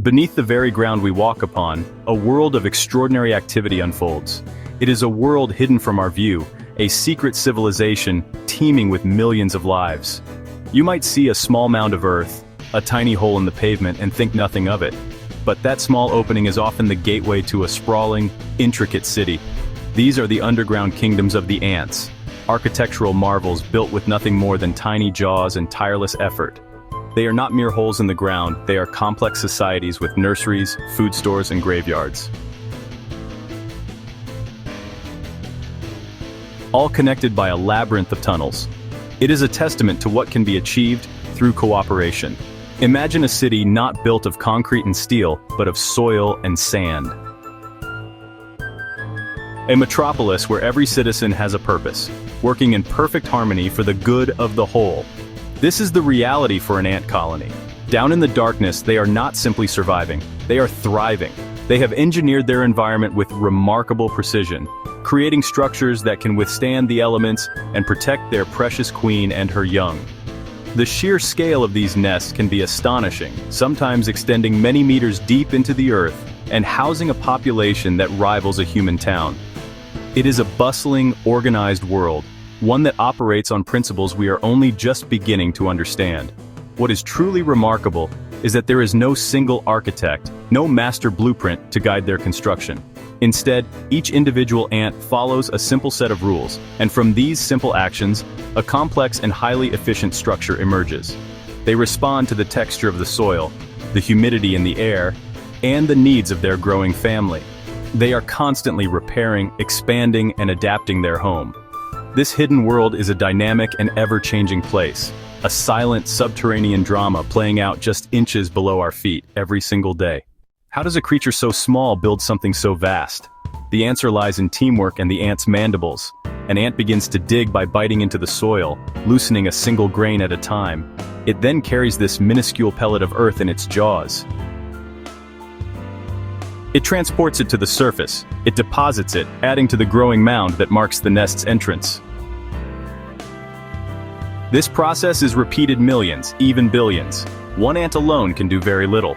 Beneath the very ground we walk upon, a world of extraordinary activity unfolds. It is a world hidden from our view, a secret civilization teeming with millions of lives. You might see a small mound of earth, a tiny hole in the pavement, and think nothing of it. But that small opening is often the gateway to a sprawling, intricate city. These are the underground kingdoms of the ants, architectural marvels built with nothing more than tiny jaws and tireless effort. They are not mere holes in the ground, they are complex societies with nurseries, food stores, and graveyards. All connected by a labyrinth of tunnels. It is a testament to what can be achieved through cooperation. Imagine a city not built of concrete and steel, but of soil and sand. A metropolis where every citizen has a purpose, working in perfect harmony for the good of the whole. This is the reality for an ant colony. Down in the darkness, they are not simply surviving, they are thriving. They have engineered their environment with remarkable precision, creating structures that can withstand the elements and protect their precious queen and her young. The sheer scale of these nests can be astonishing, sometimes extending many meters deep into the earth and housing a population that rivals a human town. It is a bustling, organized world, one that operates on principles we are only just beginning to understand. What is truly remarkable is that there is no single architect, no master blueprint to guide their construction. Instead, each individual ant follows a simple set of rules, and from these simple actions, a complex and highly efficient structure emerges. They respond to the texture of the soil, the humidity in the air, and the needs of their growing family. They are constantly repairing, expanding, and adapting their home. This hidden world is a dynamic and ever-changing place, a silent subterranean drama playing out just inches below our feet every single day. How does a creature so small build something so vast? The answer lies in teamwork and the ant's mandibles. An ant begins to dig by biting into the soil, loosening a single grain at a time. It then carries this minuscule pellet of earth in its jaws. It transports it to the surface. It deposits it, adding to the growing mound that marks the nest's entrance. This process is repeated millions, even billions. One ant alone can do very little.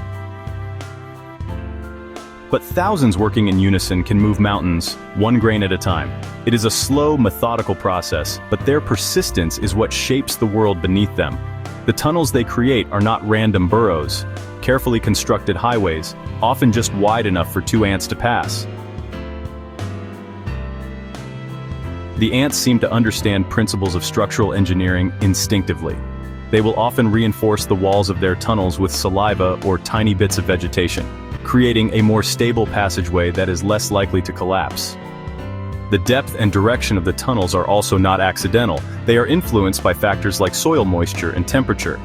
But thousands working in unison can move mountains, one grain at a time. It is a slow, methodical process, but their persistence is what shapes the world beneath them. The tunnels they create are not random burrows, carefully constructed highways, often just wide enough for two ants to pass. The ants seem to understand principles of structural engineering instinctively. They will often reinforce the walls of their tunnels with saliva or tiny bits of vegetation, creating a more stable passageway that is less likely to collapse. The depth and direction of the tunnels are also not accidental. They are influenced by factors like soil moisture and temperature,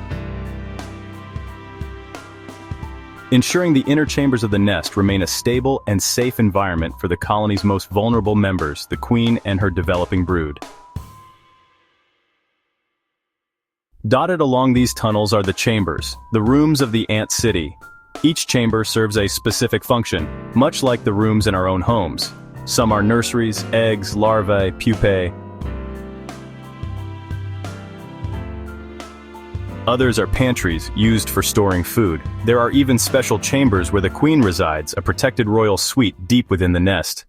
ensuring the inner chambers of the nest remain a stable and safe environment for the colony's most vulnerable members, the queen and her developing brood. Dotted along these tunnels are the chambers, the rooms of the ant city. Each chamber serves a specific function, much like the rooms in our own homes. Some are nurseries, eggs, larvae, pupae. Others are pantries used for storing food. There are even special chambers where the queen resides, a protected royal suite deep within the nest.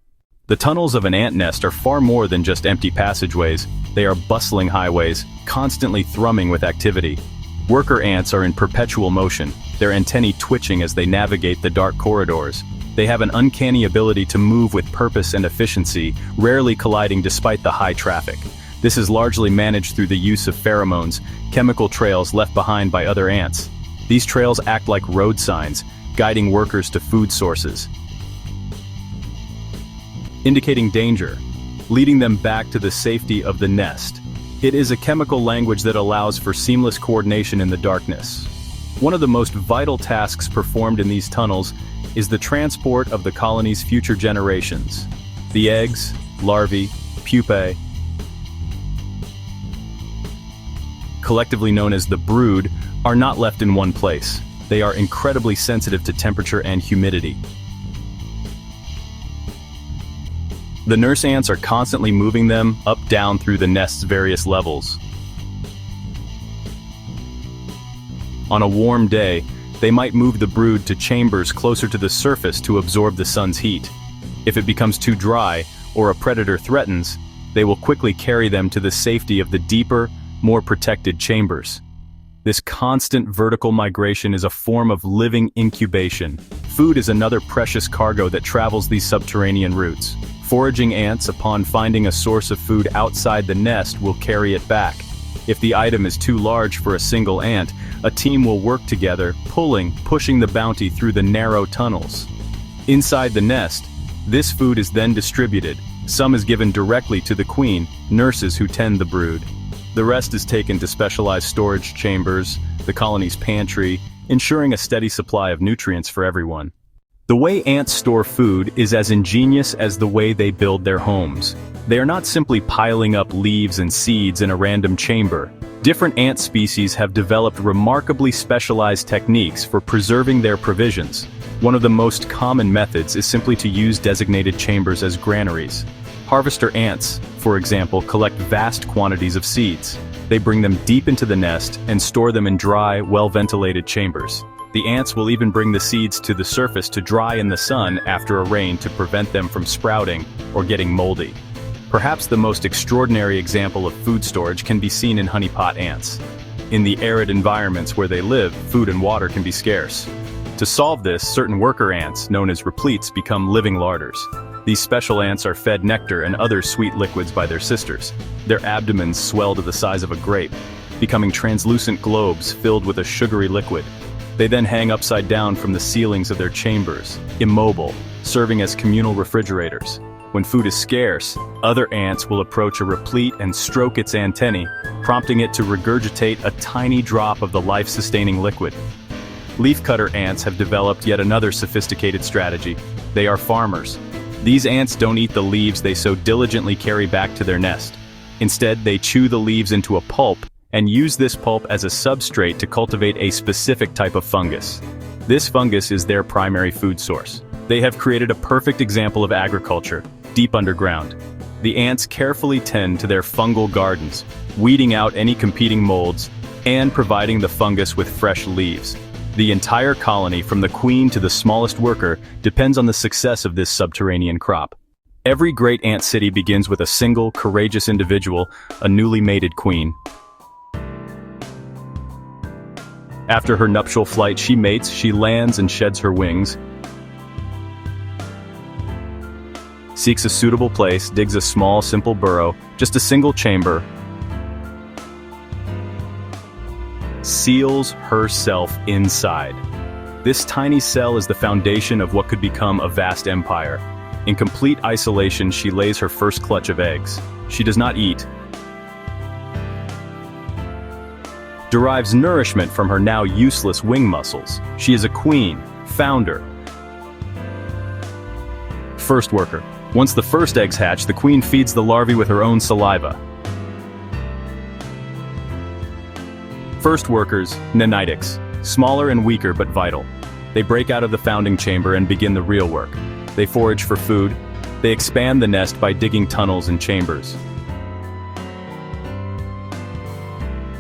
The tunnels of an ant nest are far more than just empty passageways. They are bustling highways, constantly thrumming with activity. Worker ants are in perpetual motion, their antennae twitching as they navigate the dark corridors. They have an uncanny ability to move with purpose and efficiency, rarely colliding despite the high traffic. This is largely managed through the use of pheromones, chemical trails left behind by other ants. These trails act like road signs, guiding workers to food sources, indicating danger, leading them back to the safety of the nest. It is a chemical language that allows for seamless coordination in the darkness. One of the most vital tasks performed in these tunnels is the transport of the colony's future generations. The eggs, larvae, pupae, collectively known as the brood, are not left in one place. They are incredibly sensitive to temperature and humidity. The nurse ants are constantly moving them up-down through the nest's various levels. On a warm day, they might move the brood to chambers closer to the surface to absorb the sun's heat. If it becomes too dry, or a predator threatens, they will quickly carry them to the safety of the deeper, more protected chambers. This constant vertical migration is a form of living incubation. Food is another precious cargo that travels these subterranean routes. Foraging ants, upon finding a source of food outside the nest, will carry it back. If the item is too large for a single ant, a team will work together, pushing the bounty through the narrow tunnels. Inside the nest, this food is then distributed. Some is given directly to the queen, nurses who tend the brood. The rest is taken to specialized storage chambers, the colony's pantry, ensuring a steady supply of nutrients for everyone. The way ants store food is as ingenious as the way they build their homes. They are not simply piling up leaves and seeds in a random chamber. Different ant species have developed remarkably specialized techniques for preserving their provisions. One of the most common methods is simply to use designated chambers as granaries. Harvester ants, for example, collect vast quantities of seeds. They bring them deep into the nest and store them in dry, well-ventilated chambers. The ants will even bring the seeds to the surface to dry in the sun after a rain to prevent them from sprouting or getting moldy. Perhaps the most extraordinary example of food storage can be seen in honeypot ants. In the arid environments where they live, food and water can be scarce. To solve this, certain worker ants, known as repletes, become living larders. These special ants are fed nectar and other sweet liquids by their sisters. Their abdomens swell to the size of a grape, becoming translucent globes filled with a sugary liquid. They then hang upside down from the ceilings of their chambers, immobile, serving as communal refrigerators. When food is scarce, other ants will approach a replete and stroke its antennae, prompting it to regurgitate a tiny drop of the life-sustaining liquid. Leafcutter ants have developed yet another sophisticated strategy. They are farmers. These ants don't eat the leaves they so diligently carry back to their nest. Instead, they chew the leaves into a pulp and use this pulp as a substrate to cultivate a specific type of fungus. This fungus is their primary food source. They have created a perfect example of agriculture, deep underground. The ants carefully tend to their fungal gardens, weeding out any competing molds and providing the fungus with fresh leaves. The entire colony, from the queen to the smallest worker, depends on the success of this subterranean crop. Every great ant city begins with a single, courageous individual, a newly mated queen. After her nuptial flight, she mates, she lands and sheds her wings, seeks a suitable place, digs a small, simple burrow, just a single chamber, seals herself inside. This tiny cell is the foundation of what could become a vast empire. In complete isolation, she lays her first clutch of eggs. She does not eat, derives nourishment from her now useless wing muscles. She is a queen, founder, first worker. Once the first eggs hatch, the queen feeds the larvae with her own saliva. First workers, nanitics, smaller and weaker but vital. They break out of the founding chamber and begin the real work. They forage for food. They expand the nest by digging tunnels and chambers.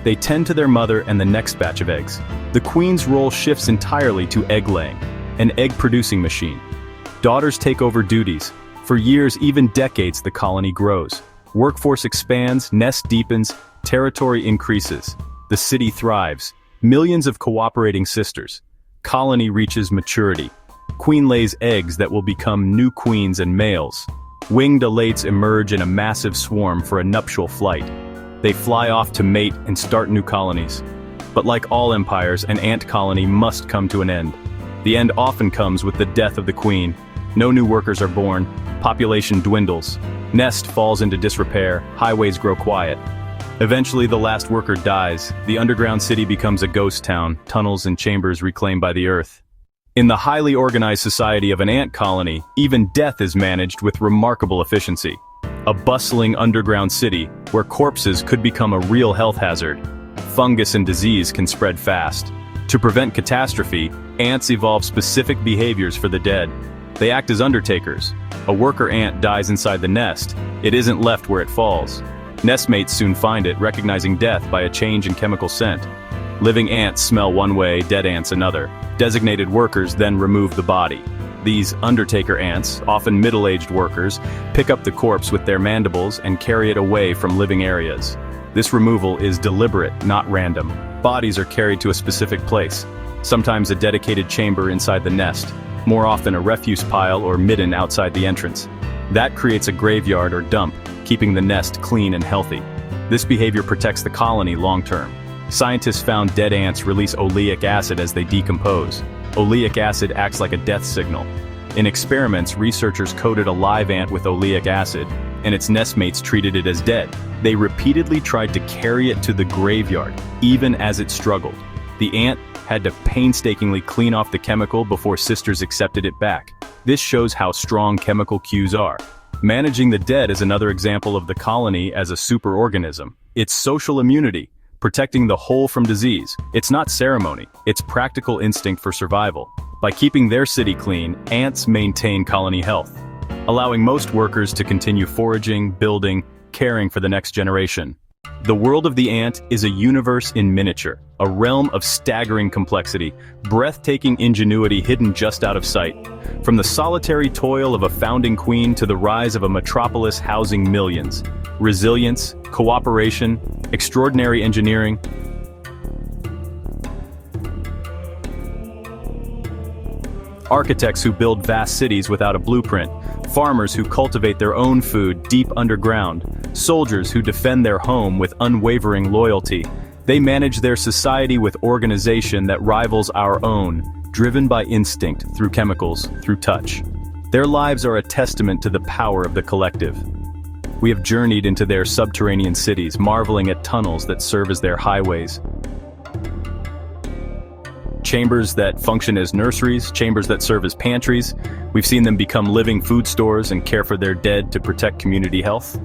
They tend to their mother and the next batch of eggs. The queen's role shifts entirely to egg-laying, an egg-producing machine. Daughters take over duties. For years, even decades, the colony grows. Workforce expands, nest deepens, territory increases. The city thrives. Millions of cooperating sisters. Colony reaches maturity. Queen lays eggs that will become new queens and males. Winged elates emerge in a massive swarm for a nuptial flight. They fly off to mate and start new colonies. But like all empires, an ant colony must come to an end. The end often comes with the death of the queen. No new workers are born. Population dwindles. Nest falls into disrepair. Highways grow quiet. Eventually, the last worker dies. The underground city becomes a ghost town, tunnels and chambers reclaimed by the earth. In the highly organized society of an ant colony, even death is managed with remarkable efficiency. A bustling underground city where corpses could become a real health hazard. Fungus and disease can spread fast. To prevent catastrophe, ants evolve specific behaviors for the dead. They act as undertakers. A worker ant dies inside the nest. It isn't left where it falls. Nestmates soon find it, recognizing death by a change in chemical scent. Living ants smell one way, dead ants another. Designated workers then remove the body. These undertaker ants, often middle-aged workers, pick up the corpse with their mandibles and carry it away from living areas. This removal is deliberate, not random. Bodies are carried to a specific place, sometimes a dedicated chamber inside the nest, more often a refuse pile or midden outside the entrance. That creates a graveyard or dump, keeping the nest clean and healthy. This behavior protects the colony long-term. Scientists found dead ants release oleic acid as they decompose. Oleic acid acts like a death signal. In experiments, researchers coated a live ant with oleic acid, and its nestmates treated it as dead. They repeatedly tried to carry it to the graveyard, even as it struggled. The ant had to painstakingly clean off the chemical before sisters accepted it back. This shows how strong chemical cues are. Managing the dead is another example of the colony as a superorganism. It's social immunity, protecting the whole from disease. It's not ceremony, it's practical instinct for survival. By keeping their city clean, ants maintain colony health, allowing most workers to continue foraging, building, caring for the next generation. The world of the ant is a universe in miniature, a realm of staggering complexity, breathtaking ingenuity hidden just out of sight. From the solitary toil of a founding queen to the rise of a metropolis housing millions. Resilience, cooperation, extraordinary engineering. Architects who build vast cities without a blueprint. Farmers who cultivate their own food deep underground. Soldiers who defend their home with unwavering loyalty. They manage their society with organization that rivals our own, driven by instinct, through chemicals, through touch. Their lives are a testament to the power of the collective. We have journeyed into their subterranean cities, marveling at tunnels that serve as their highways. Chambers that function as nurseries, chambers that serve as pantries. We've seen them become living food stores and care for their dead to protect community health.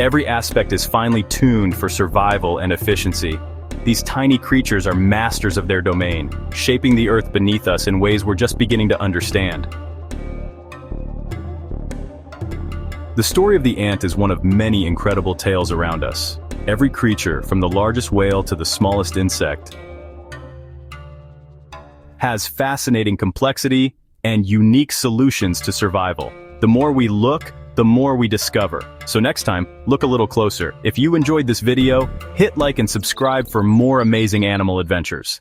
Every aspect is finely tuned for survival and efficiency. These tiny creatures are masters of their domain, shaping the earth beneath us in ways we're just beginning to understand. The story of the ant is one of many incredible tales around us. Every creature, from the largest whale to the smallest insect, has fascinating complexity and unique solutions to survival. The more we look, the more we discover. So next time, look a little closer. If you enjoyed this video, hit like and subscribe for more amazing animal adventures.